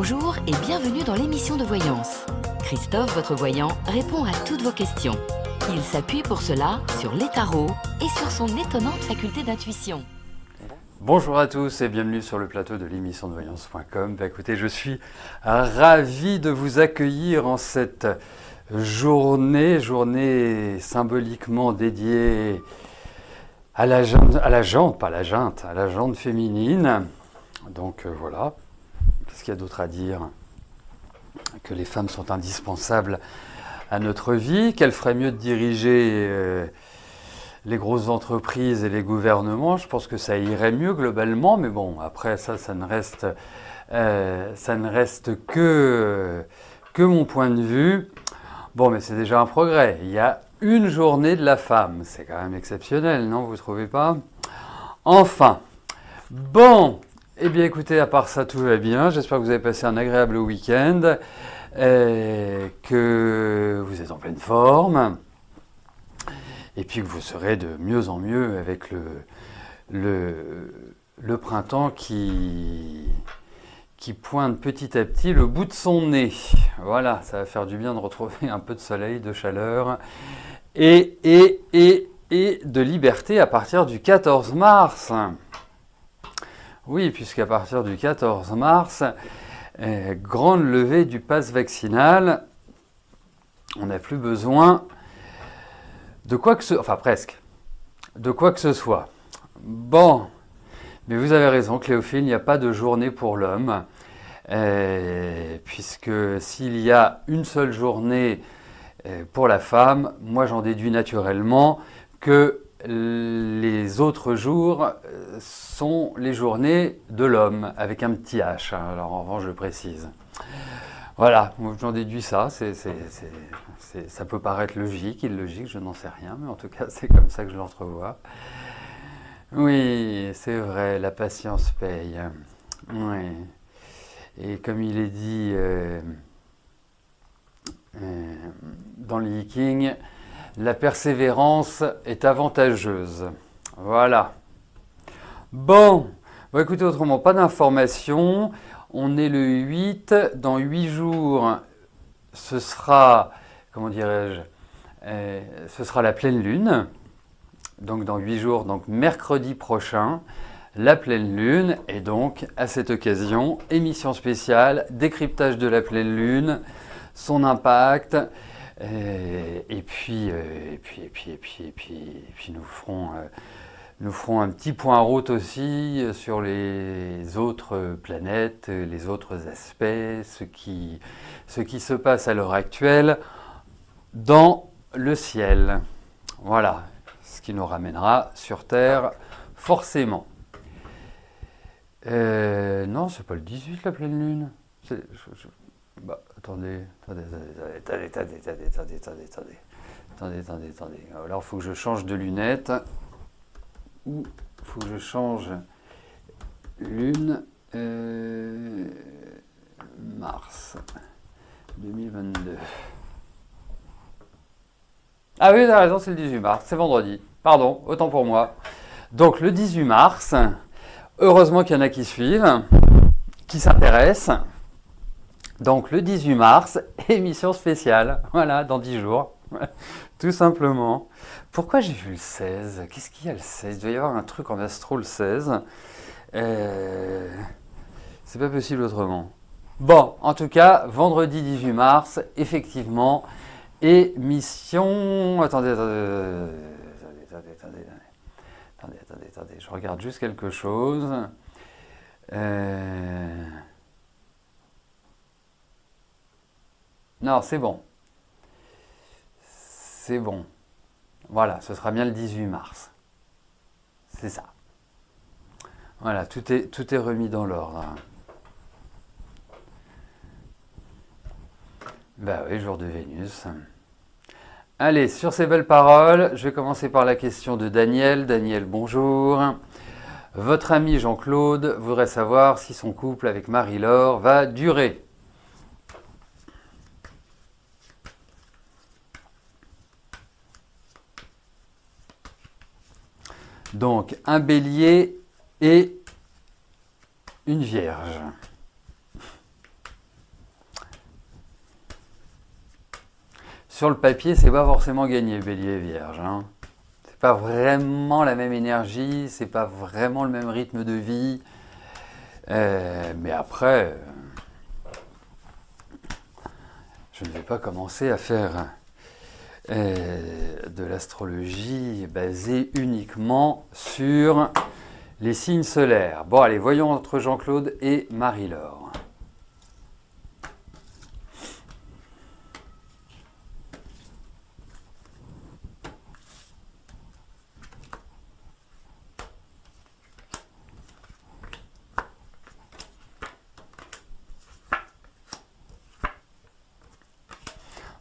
Bonjour et bienvenue dans l'émission de voyance. Christophe, votre voyant, répond à toutes vos questions. Il s'appuie pour cela sur les tarots et sur son étonnante faculté d'intuition. Bonjour à tous et bienvenue sur le plateau de l'émission de voyance.com. Écoutez, je suis ravi de vous accueillir en cette journée symboliquement dédiée à la jante féminine. Donc voilà, qu'est-ce qu'il y a d'autre à dire? Que les femmes sont indispensables à notre vie, qu'elles feraient mieux de diriger les grosses entreprises et les gouvernements. Je pense que ça irait mieux globalement, mais bon, après ça ne reste que mon point de vue. Bon, mais c'est déjà un progrès. Il y a une journée de la femme. C'est quand même exceptionnel, non? Vous ne trouvez pas? Enfin, bon, eh bien écoutez, à part ça, tout va bien. J'espère que vous avez passé un agréable week-end, que vous êtes en pleine forme, et puis que vous serez de mieux en mieux avec le printemps qui pointe petit à petit le bout de son nez. Voilà, ça va faire du bien de retrouver un peu de soleil, de chaleur et de liberté à partir du 14 mars. Oui, puisqu'à partir du 14 mars, grande levée du pass vaccinal, on n'a plus besoin de quoi que ce... Enfin, presque. De quoi que ce soit. Bon, mais vous avez raison, Cléophile, il n'y a pas de journée pour l'homme, puisque s'il y a une seule journée pour la femme, moi j'en déduis naturellement que les autres jours sont les journées de l'homme, avec un petit H. Alors en revanche, je précise. Voilà, j'en déduis ça. Ça peut paraître logique, illogique, je n'en sais rien, mais en tout cas, c'est comme ça que je l'entrevois. Oui, c'est vrai, la patience paye. Oui. Et comme il est dit dans le Yiking, la persévérance est avantageuse. Voilà. Bon, écoutez, autrement, pas d'informations. On est le 8, dans 8 jours, ce sera, comment dirais-je, ce sera la pleine lune. Donc dans 8 jours, donc mercredi prochain, la pleine lune. Et donc, à cette occasion, émission spéciale, décryptage de la pleine lune, son impact. Et puis nous ferons un petit point route aussi sur les autres planètes, les autres aspects, ce qui se passe à l'heure actuelle dans le ciel. Voilà, ce qui nous ramènera sur Terre, forcément. Non, c'est pas le 18 la pleine lune. Attendez. Alors, il faut que je change de lunettes. Ou il faut que je change lune mars 2022. Ah oui, t'as raison, c'est le 18 mars, c'est vendredi. Pardon, autant pour moi. Donc le 18 mars, heureusement qu'il y en a qui suivent, qui s'intéressent. Donc le 18 mars, émission spéciale, voilà, dans 10 jours, tout simplement. Pourquoi j'ai vu le 16? Qu'est-ce qu'il y a le 16? Il doit y avoir un truc en astro le 16. C'est pas possible autrement. Bon, en tout cas, vendredi 18 mars, effectivement, émission... Attendez, je regarde juste quelque chose. Non, c'est bon. C'est bon. Voilà, ce sera bien le 18 mars. C'est ça. Voilà, tout est remis dans l'ordre. Bah oui, jour de Vénus. Allez, sur ces belles paroles, je vais commencer par la question de Daniel. Daniel, bonjour. Votre ami Jean-Claude voudrait savoir si son couple avec Marie-Laure va durer. Donc, un bélier et une vierge. sur le papier, c'est pas forcément gagné, Bélier et Vierge. Hein. C'est pas vraiment la même énergie, c'est pas vraiment le même rythme de vie. Mais après, je ne vais pas commencer à faire de l'astrologie basée uniquement sur les signes solaires. Bon, allez, voyons entre Jean-Claude et Marie-Laure.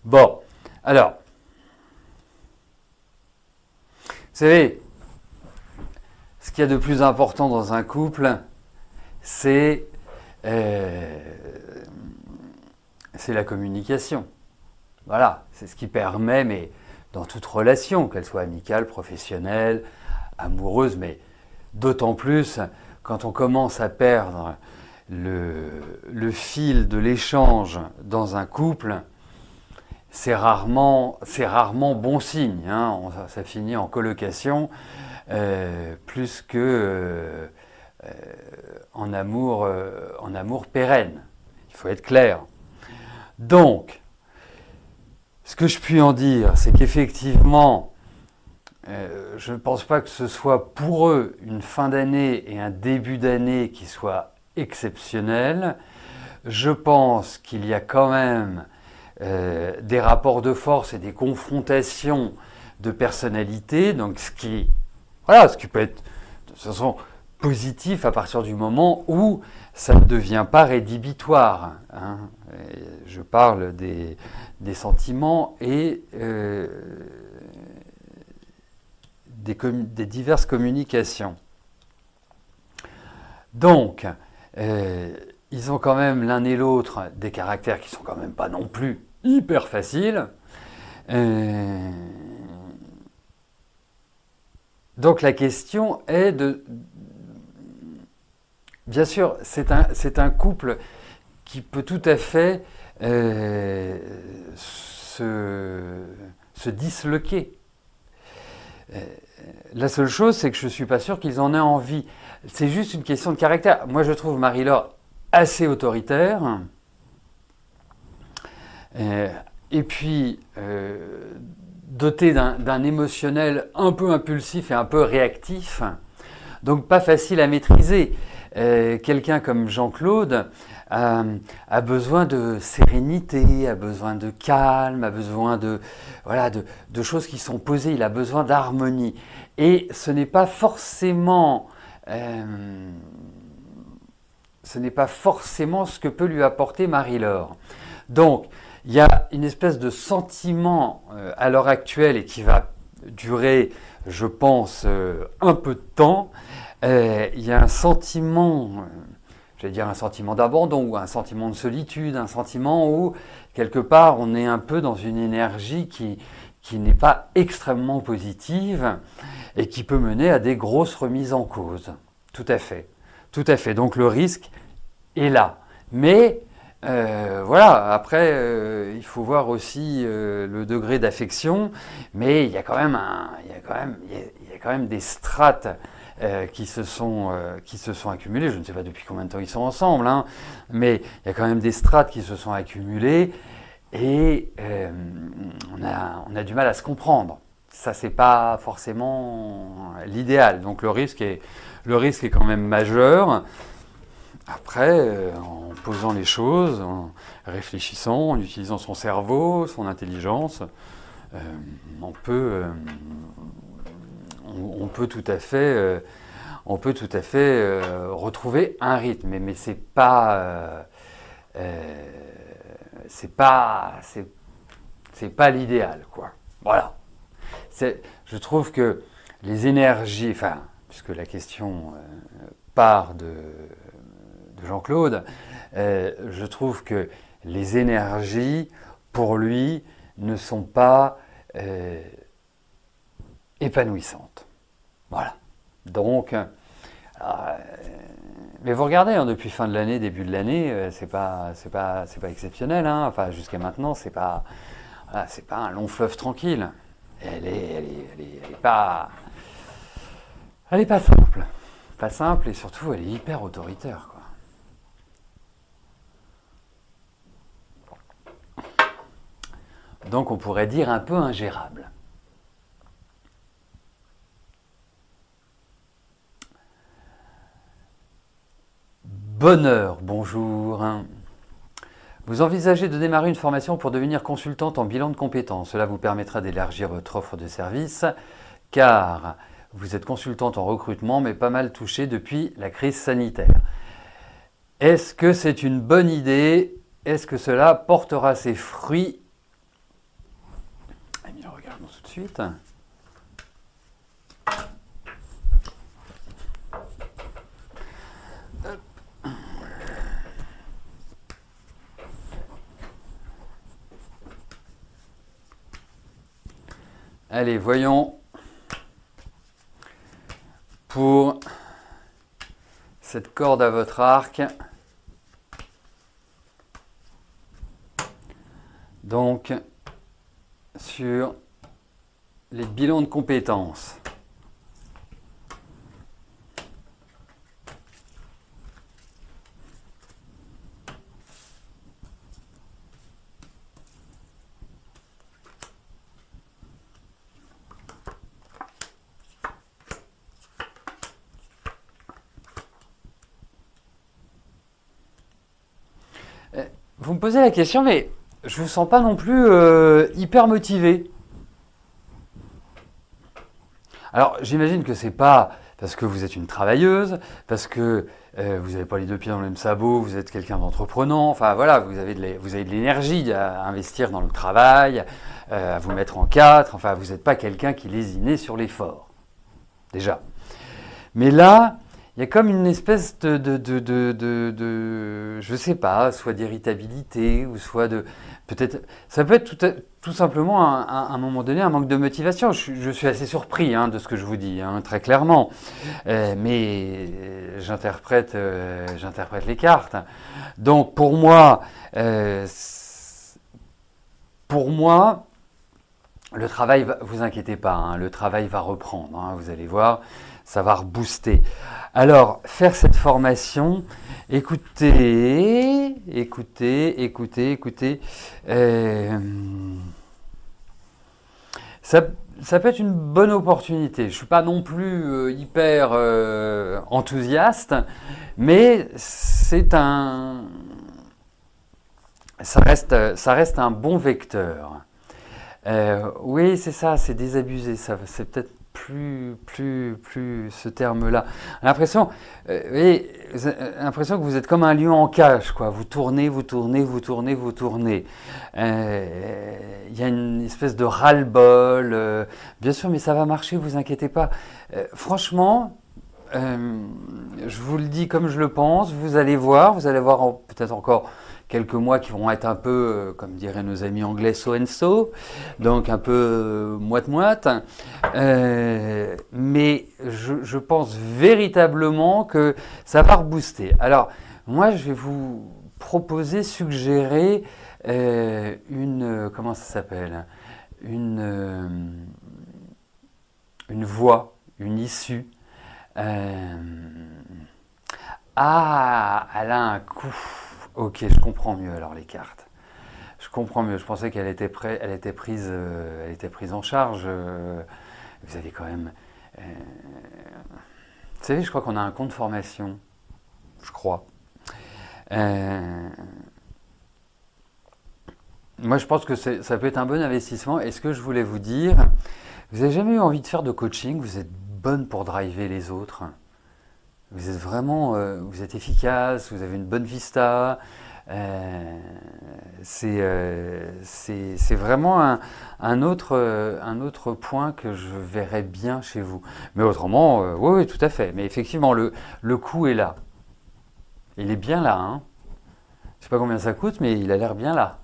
Bon, alors, vous savez, ce qu'il y a de plus important dans un couple, c'est la communication. Voilà, c'est ce qui permet, mais dans toute relation, qu'elle soit amicale, professionnelle, amoureuse, mais d'autant plus quand on commence à perdre le fil de l'échange dans un couple, c'est rarement bon signe. Hein. Ça finit en colocation plus que en amour pérenne. Il faut être clair. Donc, ce que je puis en dire, c'est qu'effectivement, je ne pense pas que ce soit pour eux une fin d'année et un début d'année qui soit exceptionnel. Je pense qu'il y a quand même des rapports de force et des confrontations de personnalité, donc ce qui peut être de toute façon positif à partir du moment où ça ne devient pas rédhibitoire. Hein. Je parle des sentiments et des diverses communications. Donc, ils ont quand même l'un et l'autre des caractères qui sont quand même pas non plus hyper faciles. Donc la question est de... Bien sûr, c'est un couple qui peut tout à fait se disloquer. La seule chose, c'est que je ne suis pas sûr qu'ils en aient envie. C'est juste une question de caractère. Moi, je trouve Marie-Laure assez autoritaire. Et puis, dotée d'un émotionnel un peu impulsif et un peu réactif. Donc, pas facile à maîtriser. Quelqu'un comme Jean-Claude a besoin de sérénité, a besoin de calme, a besoin de choses qui sont posées, il a besoin d'harmonie. Et ce n'est pas forcément ce que peut lui apporter Marie-Laure. Donc, il y a une espèce de sentiment à l'heure actuelle et qui va durer, je pense, un peu de temps. Il y a un sentiment, j'allais dire un sentiment d'abandon ou un sentiment de solitude, un sentiment où, quelque part, on est un peu dans une énergie qui n'est pas extrêmement positive et qui peut mener à des grosses remises en cause. Tout à fait. Tout à fait. Donc le risque est là. Mais après, il faut voir aussi le degré d'affection. Mais il y a quand même des strates qui se sont accumulées. Je ne sais pas depuis combien de temps ils sont ensemble, hein, mais il y a quand même des strates qui se sont accumulées et on a du mal à se comprendre. Ça, c'est pas forcément l'idéal. Donc le risque est quand même majeur. Après, en posant les choses, en réfléchissant, en utilisant son cerveau, son intelligence, on peut tout à fait retrouver un rythme. Mais c'est pas l'idéal, quoi. Voilà. Je trouve que les énergies, enfin, puisque la question part de Jean-Claude, je trouve que les énergies, pour lui, ne sont pas épanouissantes. Voilà. Donc, mais vous regardez, hein, depuis fin de l'année, début de l'année, c'est pas exceptionnel. Hein. Enfin, jusqu'à maintenant, c'est pas. Voilà, c'est pas un long fleuve tranquille. Elle est pas simple. Pas simple et surtout, elle est hyper autoritaire, quoi. Donc on pourrait dire un peu ingérable. Bonheur, bonjour. Vous envisagez de démarrer une formation pour devenir consultante en bilan de compétences. Cela vous permettra d'élargir votre offre de service car vous êtes consultante en recrutement mais pas mal touchée depuis la crise sanitaire. Est-ce que c'est une bonne idée? Est-ce que cela portera ses fruits? Eh bien, regardons tout de suite. Allez, voyons pour cette corde à votre arc. Donc, sur les bilans de compétences. Vous me posez la question, mais je ne vous sens pas non plus hyper motivé. Alors, j'imagine que c'est pas parce que vous êtes une travailleuse, parce que vous n'avez pas les deux pieds dans le même sabot, vous êtes quelqu'un d'entreprenant, enfin voilà, vous avez de l'énergie à investir dans le travail, à vous mettre en quatre, enfin vous n'êtes pas quelqu'un qui lésinait sur l'effort, déjà. Mais là, il y a comme une espèce je sais pas, soit d'irritabilité, ou soit de... Peut-être, ça peut être tout simplement, à un moment donné, un manque de motivation. Je suis assez surpris de ce que je vous dis, très clairement. Mais j'interprète les cartes. Donc, pour moi, le travail, vous inquiétez pas, le travail va reprendre, vous allez voir, ça va rebooster. Alors, faire cette formation, écoutez. Ça peut être une bonne opportunité. Je ne suis pas non plus hyper enthousiaste, mais ça reste un bon vecteur. Oui, c'est ça, c'est désabusé. C'est peut-être plus ce terme-là. L'impression que vous êtes comme un lion en cage, quoi. Vous tournez. Il y a une espèce de ras-le-bol. Bien sûr, mais ça va marcher, vous inquiétez pas. Franchement, je vous le dis comme je le pense, vous allez voir peut-être encore quelques mois qui vont être un peu, comme diraient nos amis anglais, so and so, donc un peu moite-moite. Mais je pense véritablement que ça va rebooster. Alors, moi, je vais vous suggérer comment ça s'appelle, une voie, une issue. Elle a un coup. Ok, je comprends mieux alors les cartes. Je comprends mieux. Je pensais qu'elle était prise en charge. Vous avez quand même. Vous savez, je crois qu'on a un compte formation. Je crois. Moi, je pense que ça peut être un bon investissement. Et ce que je voulais vous dire, vous n'avez jamais eu envie de faire de coaching? Vous êtes bonne pour driver les autres. Vous êtes vraiment, vous êtes efficace, vous avez une bonne vista. C'est vraiment un autre point que je verrais bien chez vous. Mais autrement, oui, tout à fait. Mais effectivement, le coût est là. Il est bien là. Je ne sais pas combien ça coûte, mais il a l'air bien là.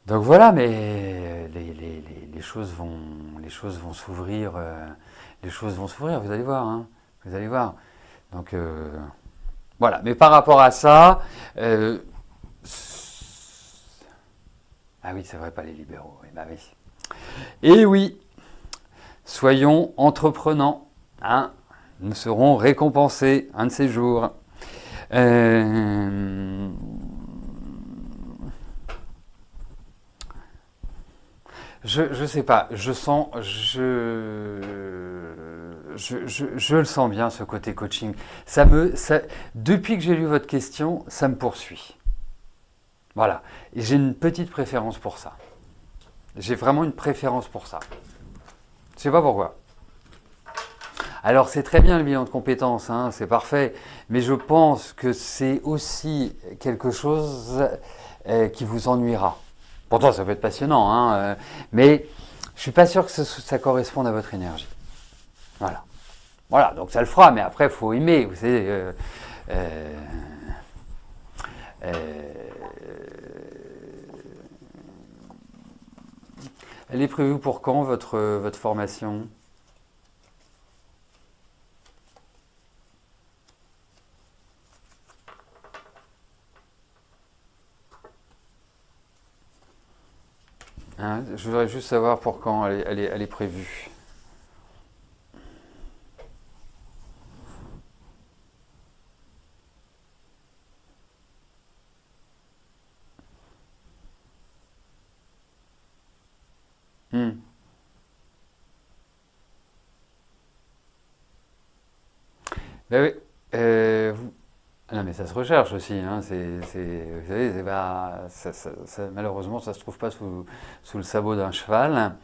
Donc voilà, mais les choses vont s'ouvrir. Les choses vont s'ouvrir, vous allez voir. Vous allez voir. Donc voilà. Mais par rapport à ça, Ah oui, c'est vrai, pas les libéraux. Oui, bah oui. Et oui, soyons entreprenants. Hein, nous serons récompensés un de ces jours. Je sais pas, je le sens bien ce côté coaching. Depuis que j'ai lu votre question, ça me poursuit. Voilà, et j'ai une petite préférence pour ça. J'ai vraiment une préférence pour ça. Je sais pas pourquoi. Alors c'est très bien le bilan de compétences, hein, c'est parfait, mais je pense que c'est aussi quelque chose qui vous ennuiera. Pourtant ça peut être passionnant, hein, mais je suis pas sûr que ça corresponde à votre énergie. Voilà. Voilà, donc ça le fera, mais après il faut aimer, vous savez. Elle est prévue pour quand votre formation? Hein, je voudrais juste savoir pour quand elle est prévue. Hmm. Ben oui. Ah non, mais ça se recherche aussi. Hein, vous savez, malheureusement, ça se trouve pas sous le sabot d'un cheval.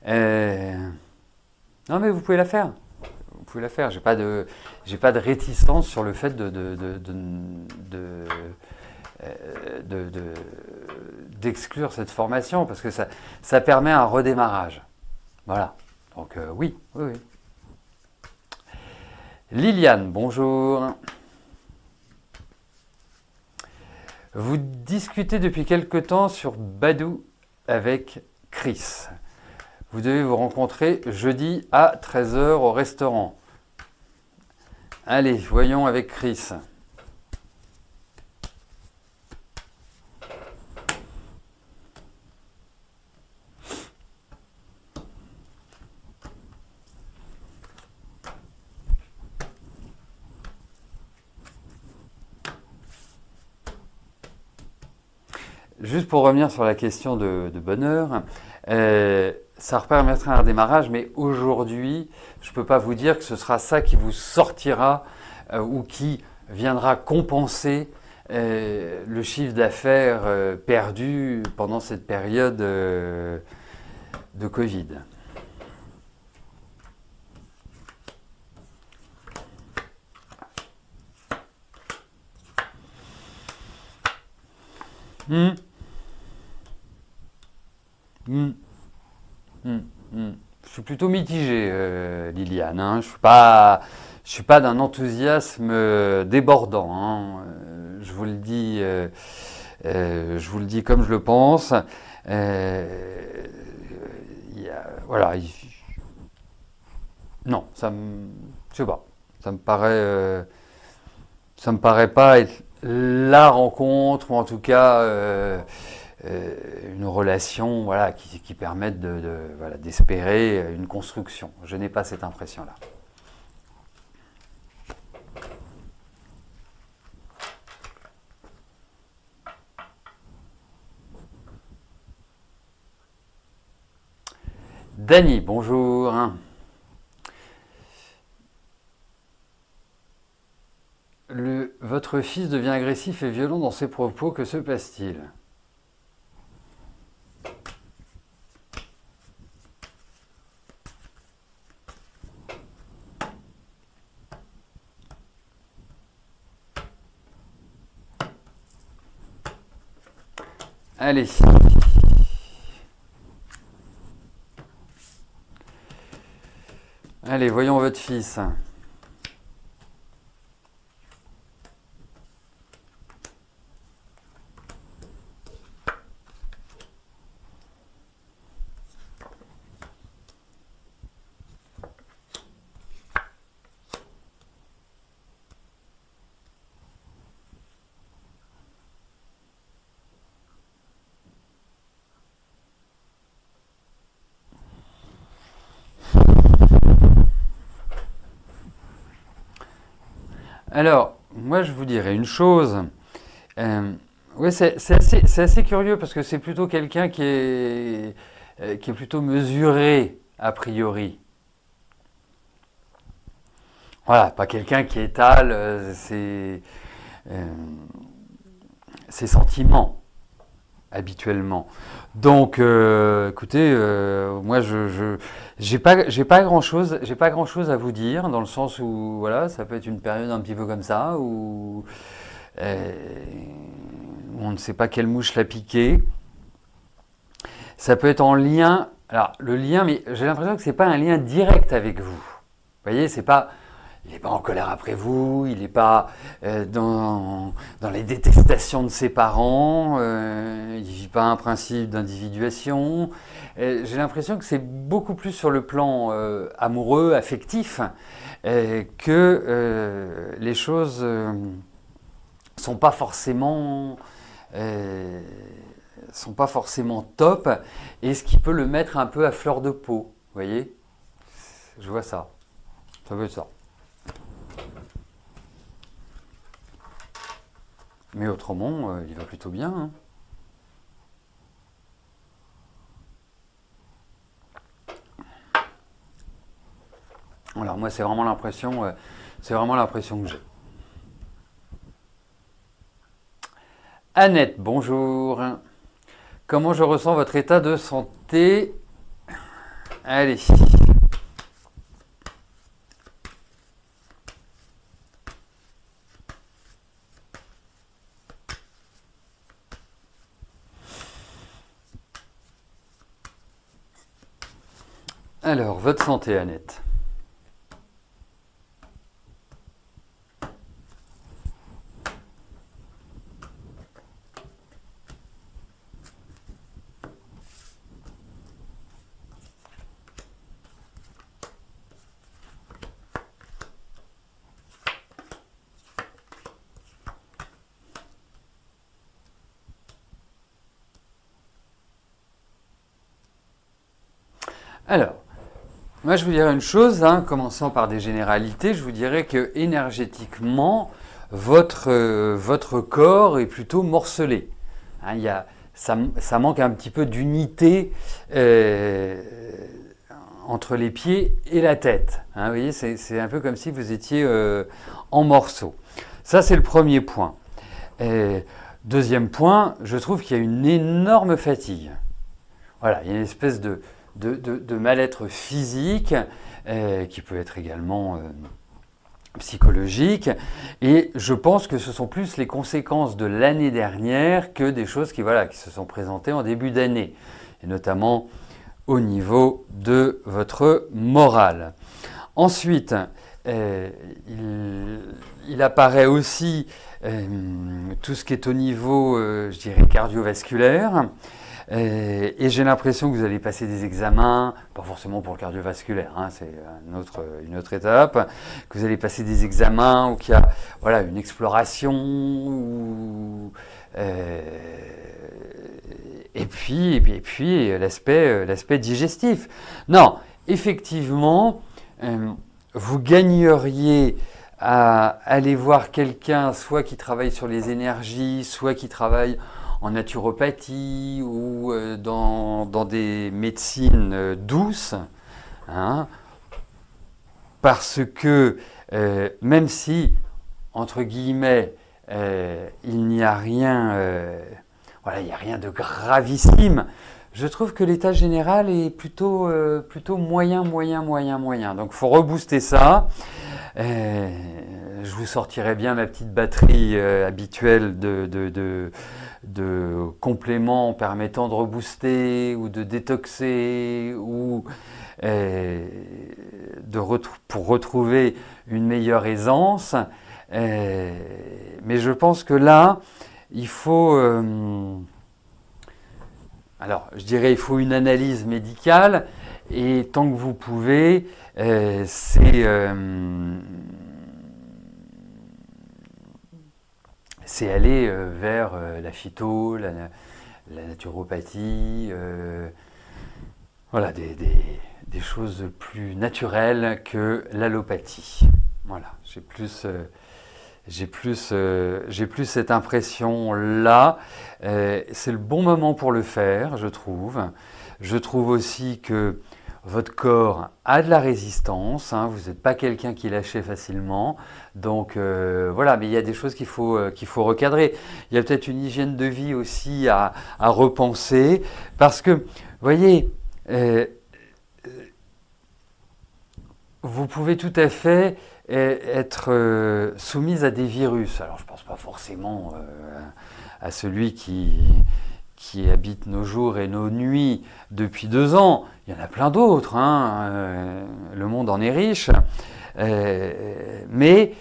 Non, mais vous pouvez la faire. Vous pouvez la faire. J'ai pas de réticence sur le fait d'exclure cette formation parce que ça permet un redémarrage. Voilà. Donc oui, oui, oui. Liliane, bonjour. Vous discutez depuis quelque temps sur Badoo avec Chris. Vous devez vous rencontrer jeudi à 13 h au restaurant. Allez, voyons avec Chris. Juste pour revenir sur la question de bonheur, ça permettrait un redémarrage, mais aujourd'hui, je ne peux pas vous dire que ce sera ça qui vous sortira ou qui viendra compenser le chiffre d'affaires perdu pendant cette période de Covid. Hmm. Hmm. Hmm. Hmm. Je suis plutôt mitigé, Liliane. Hein. Je suis pas d'un enthousiasme débordant. Hein. Je vous le dis comme je le pense. Voilà. Non, je sais pas. Ça me paraît pas être la rencontre ou en tout cas une relation voilà, qui permette voilà, d'espérer une construction. Je n'ai pas cette impression-là. Dany, bonjour. Votre fils devient agressif et violent dans ses propos, que se passe-t-il? Allez. Allez, voyons votre fils. Alors, moi, je vous dirais une chose. Oui, c'est assez curieux parce que c'est plutôt quelqu'un qui est plutôt mesuré, a priori. Voilà, pas quelqu'un qui étale euh, ses sentiments habituellement. Donc, écoutez, moi, j'ai pas grand-chose à vous dire dans le sens où, voilà, ça peut être une période un petit peu comme ça où on ne sait pas quelle mouche l'a piqué. Ça peut être en lien. Alors, le lien, mais j'ai l'impression que c'est pas un lien direct avec vous. Vous voyez, il n'est pas en colère après vous, il n'est pas dans les détestations de ses parents, il ne vit pas un principe d'individuation. J'ai l'impression que c'est beaucoup plus sur le plan amoureux, affectif, que les choses sont pas forcément top, et ce qui peut le mettre un peu à fleur de peau. Vous voyez, je vois ça. Ça veut être ça. Mais autrement, il va plutôt bien. Hein. Alors moi, c'est vraiment l'impression que j'ai. Annette, bonjour. Comment je ressens votre état de santé? Allez. Alors, votre santé, Annette. Alors, moi je vous dirais une chose, hein, commençant par des généralités, je vous dirais que énergétiquement, votre corps est plutôt morcelé. Hein, ça manque un petit peu d'unité entre les pieds et la tête. Hein, vous voyez, c'est un peu comme si vous étiez en morceaux. Ça, c'est le premier point. Deuxième point, je trouve qu'il y a une énorme fatigue. Voilà, il y a une espèce de mal-être physique qui peut être également psychologique, et je pense que ce sont plus les conséquences de l'année dernière que des choses qui se sont présentées en début d'année, et notamment au niveau de votre morale. Ensuite, il apparaît aussi tout ce qui est au niveau, je dirais, cardiovasculaire. Et j'ai l'impression que vous allez passer des examens, pas forcément pour le cardiovasculaire, hein, c'est une autre étape, que vous allez passer des examens où il y a une exploration, et puis l'aspect digestif. Non, effectivement, vous gagneriez à aller voir quelqu'un, soit qui travaille sur les énergies, soit qui travaille en naturopathie ou dans des médecines douces, hein, parce que même si, entre guillemets, il n'y a rien, il n'y a rien de gravissime, je trouve que l'état général est plutôt moyen. Donc il faut rebooster ça. Je vous sortirai bien ma petite batterie habituelle de compléments permettant de rebooster ou de détoxer ou pour retrouver une meilleure aisance. Mais je pense que là, il faut... je dirais il faut une analyse médicale, et tant que vous pouvez, c'est aller vers la phyto, la naturopathie, des choses plus naturelles que l'allopathie. Voilà, j'ai plus j'ai plus cette impression-là. C'est le bon moment pour le faire, je trouve. Je trouve aussi que votre corps a de la résistance, hein, vous n'êtes pas quelqu'un qui lâchait facilement, donc voilà, mais il y a des choses qu'il faut recadrer. Il y a peut-être une hygiène de vie aussi à repenser, parce que, vous voyez, vous pouvez tout à fait être soumise à des virus. Alors je ne pense pas forcément à celui qui habite nos jours et nos nuits depuis 2 ans. Il y en a plein d'autres, hein. Le monde en est riche. Mais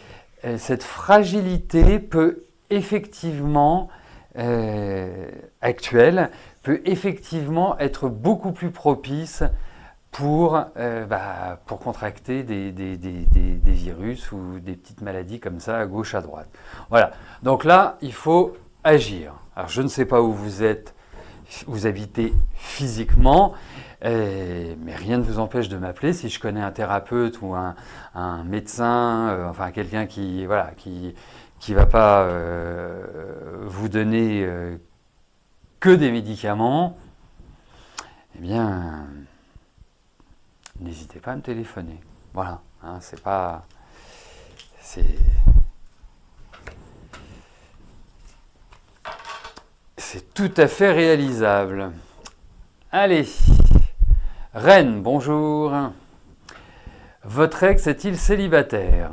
cette fragilité peut effectivement, actuelle, peut effectivement être beaucoup plus propice pour contracter des virus ou des petites maladies comme ça à gauche, à droite. Voilà. Donc là, il faut agir. Alors je ne sais pas où vous êtes, vous habitez physiquement, mais rien ne vous empêche de m'appeler si je connais un thérapeute ou un médecin, enfin quelqu'un qui va pas vous donner que des médicaments. Eh bien, n'hésitez pas à me téléphoner. Voilà, hein, c'est tout à fait réalisable. Allez, Reine, bonjour. Votre ex est-il célibataire ?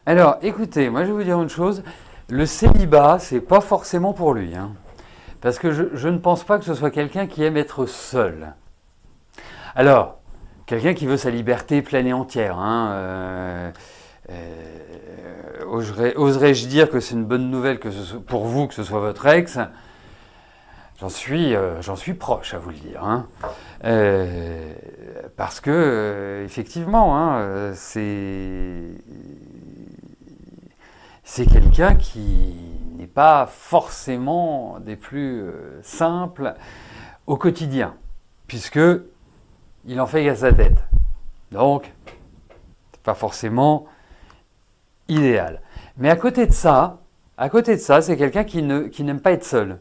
Alors, écoutez, moi je vais vous dire une chose, le célibat, c'est pas forcément pour lui, hein, parce que je ne pense pas que ce soit quelqu'un qui aime être seul. Alors, quelqu'un qui veut sa liberté pleine et entière, hein, oserais-je dire que c'est une bonne nouvelle pour vous que ce soit votre ex? J'en suis proche, à vous le dire, hein. Parce que, effectivement, hein, c'est quelqu'un qui n'est pas forcément des plus simples au quotidien, puisque il en fait qu'à sa tête. Donc, c'est pas forcément idéal. Mais à côté de ça, c'est quelqu'un qui n'aime pas être seul.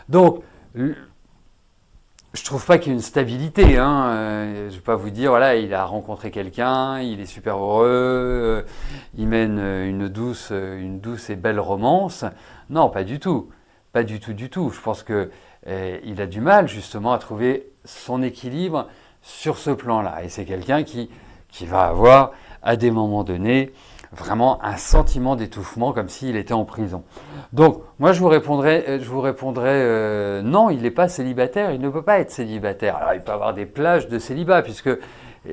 Donc, je trouve pas qu'il y ait une stabilité, hein. Je vais pas vous dire, voilà, il a rencontré quelqu'un, il est super heureux, il mène une douce et belle romance. Non, pas du tout. Pas du tout, du tout. Je pense que il a du mal, justement, à trouver son équilibre sur ce plan-là. Et c'est quelqu'un qui va avoir, à des moments donnés, vraiment un sentiment d'étouffement comme s'il était en prison. Donc, moi, je vous répondrais non, il n'est pas célibataire, il ne peut pas être célibataire. Alors, il peut avoir des plages de célibat, puisque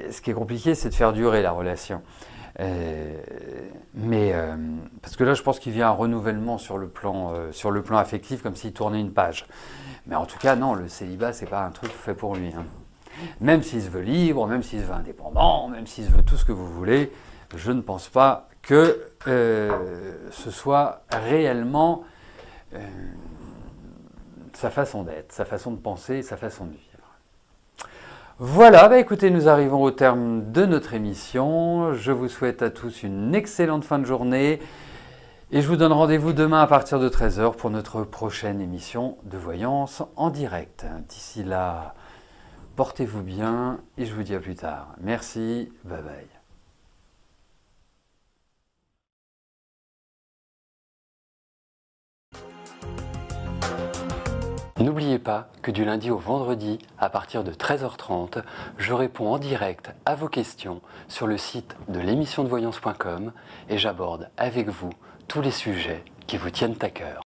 ce qui est compliqué, c'est de faire durer la relation. Parce que là, je pense qu'il vient un renouvellement sur le plan affectif, comme s'il tournait une page. Mais en tout cas, non, le célibat, c'est pas un truc fait pour lui, hein. Même s'il se veut libre, même s'il se veut indépendant, même s'il se veut tout ce que vous voulez, je ne pense pas que ce soit réellement sa façon d'être, sa façon de penser, sa façon de vivre. Voilà, écoutez, nous arrivons au terme de notre émission. Je vous souhaite à tous une excellente fin de journée et je vous donne rendez-vous demain à partir de 13 h pour notre prochaine émission de voyance en direct. D'ici là, portez-vous bien et je vous dis à plus tard. Merci, bye bye. N'oubliez pas que du lundi au vendredi, à partir de 13h30, je réponds en direct à vos questions sur le site de l'émissiondevoyance.com et j'aborde avec vous tous les sujets qui vous tiennent à cœur.